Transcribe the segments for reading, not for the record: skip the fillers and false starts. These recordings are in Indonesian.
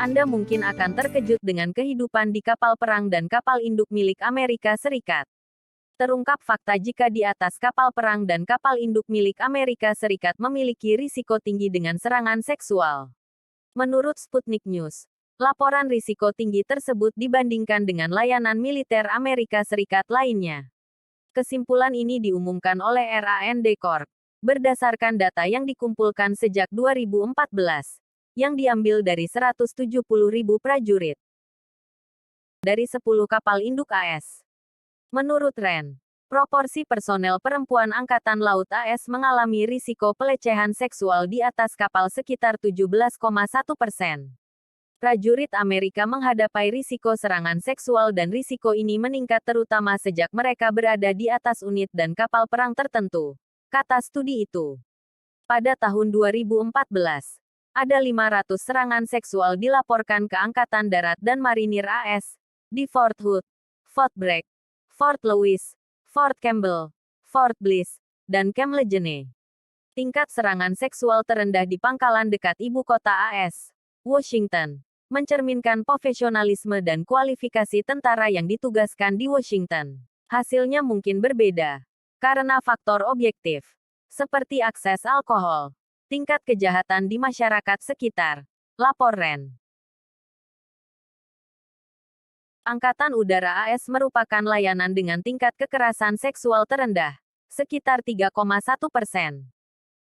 Anda mungkin akan terkejut dengan kehidupan di kapal perang dan kapal induk milik Amerika Serikat. Terungkap fakta jika di atas kapal perang dan kapal induk milik Amerika Serikat memiliki risiko tinggi dengan serangan seksual. Menurut Sputnik News, laporan risiko tinggi tersebut dibandingkan dengan layanan militer Amerika Serikat lainnya. Kesimpulan ini diumumkan oleh RAND Corp. Berdasarkan data yang dikumpulkan sejak 2014, yang diambil dari 170.000 prajurit dari 10 kapal induk AS. Menurut RAND, proporsi personel perempuan Angkatan Laut AS mengalami risiko pelecehan seksual di atas kapal sekitar 17,1%. Prajurit Amerika menghadapi risiko serangan seksual dan risiko ini meningkat terutama sejak mereka berada di atas unit dan kapal perang tertentu, kata studi itu. Pada tahun 2014, ada 500 serangan seksual dilaporkan ke Angkatan Darat dan Marinir AS, di Fort Hood, Fort Bragg, Fort Lewis, Fort Campbell, Fort Bliss, dan Camp Lejeune. Tingkat serangan seksual terendah di pangkalan dekat ibu kota AS, Washington, mencerminkan profesionalisme dan kualifikasi tentara yang ditugaskan di Washington. Hasilnya mungkin berbeda, karena faktor objektif, seperti akses alkohol, tingkat kejahatan di masyarakat sekitar, lapor RAND. Angkatan Udara AS merupakan layanan dengan tingkat kekerasan seksual terendah, sekitar 3,1%.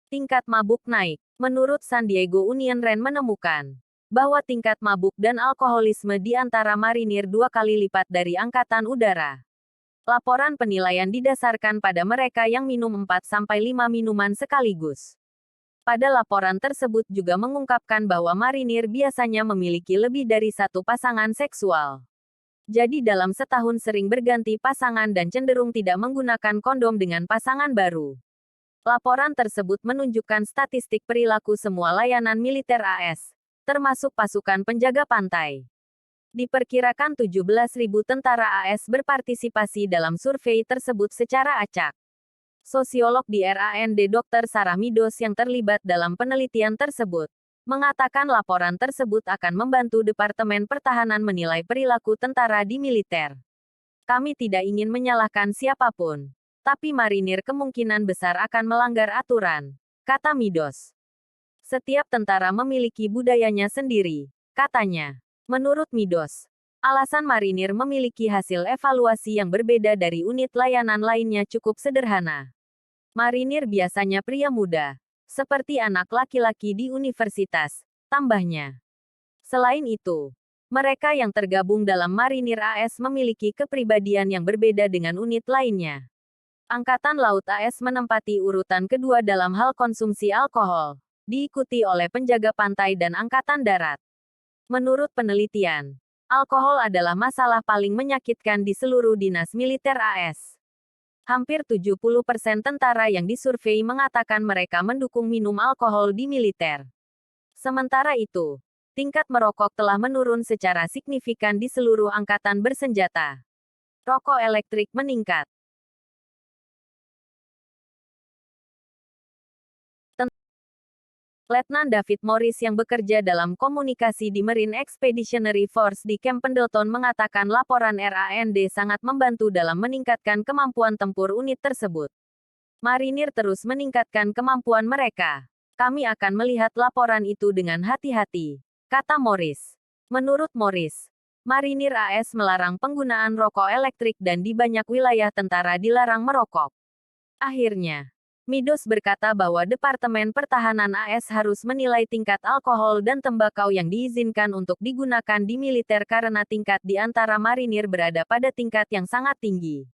Tingkat mabuk naik. Menurut San Diego Union RAND menemukan bahwa tingkat mabuk dan alkoholisme di antara marinir 2 kali lipat dari Angkatan Udara. Laporan penilaian didasarkan pada mereka yang minum 4-5 minuman sekaligus. Pada laporan tersebut juga mengungkapkan bahwa marinir biasanya memiliki lebih dari satu pasangan seksual. Jadi dalam setahun sering berganti pasangan dan cenderung tidak menggunakan kondom dengan pasangan baru. Laporan tersebut menunjukkan statistik perilaku semua layanan militer AS, termasuk pasukan penjaga pantai. Diperkirakan 17.000 tentara AS berpartisipasi dalam survei tersebut secara acak. Sosiolog di RAND Dr. Sarah Meadows yang terlibat dalam penelitian tersebut, mengatakan laporan tersebut akan membantu Departemen Pertahanan menilai perilaku tentara di militer. Kami tidak ingin menyalahkan siapapun, tapi marinir kemungkinan besar akan melanggar aturan, kata Meadows. Setiap tentara memiliki budayanya sendiri, katanya. Menurut Meadows, alasan marinir memiliki hasil evaluasi yang berbeda dari unit layanan lainnya cukup sederhana. Marinir biasanya pria muda, seperti anak laki-laki di universitas, tambahnya. Selain itu, mereka yang tergabung dalam Marinir AS memiliki kepribadian yang berbeda dengan unit lainnya. Angkatan Laut AS menempati urutan kedua dalam hal konsumsi alkohol, diikuti oleh penjaga pantai dan Angkatan Darat. Menurut penelitian, alkohol adalah masalah paling menyakitkan di seluruh dinas militer AS. Hampir 70% tentara yang disurvei mengatakan mereka mendukung minum alkohol di militer. Sementara itu, tingkat merokok telah menurun secara signifikan di seluruh angkatan bersenjata. Rokok elektrik meningkat. Letnan David Morris yang bekerja dalam komunikasi di Marine Expeditionary Force di Camp Pendleton mengatakan laporan RAND sangat membantu dalam meningkatkan kemampuan tempur unit tersebut. Marinir terus meningkatkan kemampuan mereka. Kami akan melihat laporan itu dengan hati-hati, kata Morris. Menurut Morris, Marinir AS melarang penggunaan rokok elektrik dan di banyak wilayah tentara dilarang merokok. Akhirnya, Meadows berkata bahwa Departemen Pertahanan AS harus menilai tingkat alkohol dan tembakau yang diizinkan untuk digunakan di militer karena tingkat di antara marinir berada pada tingkat yang sangat tinggi.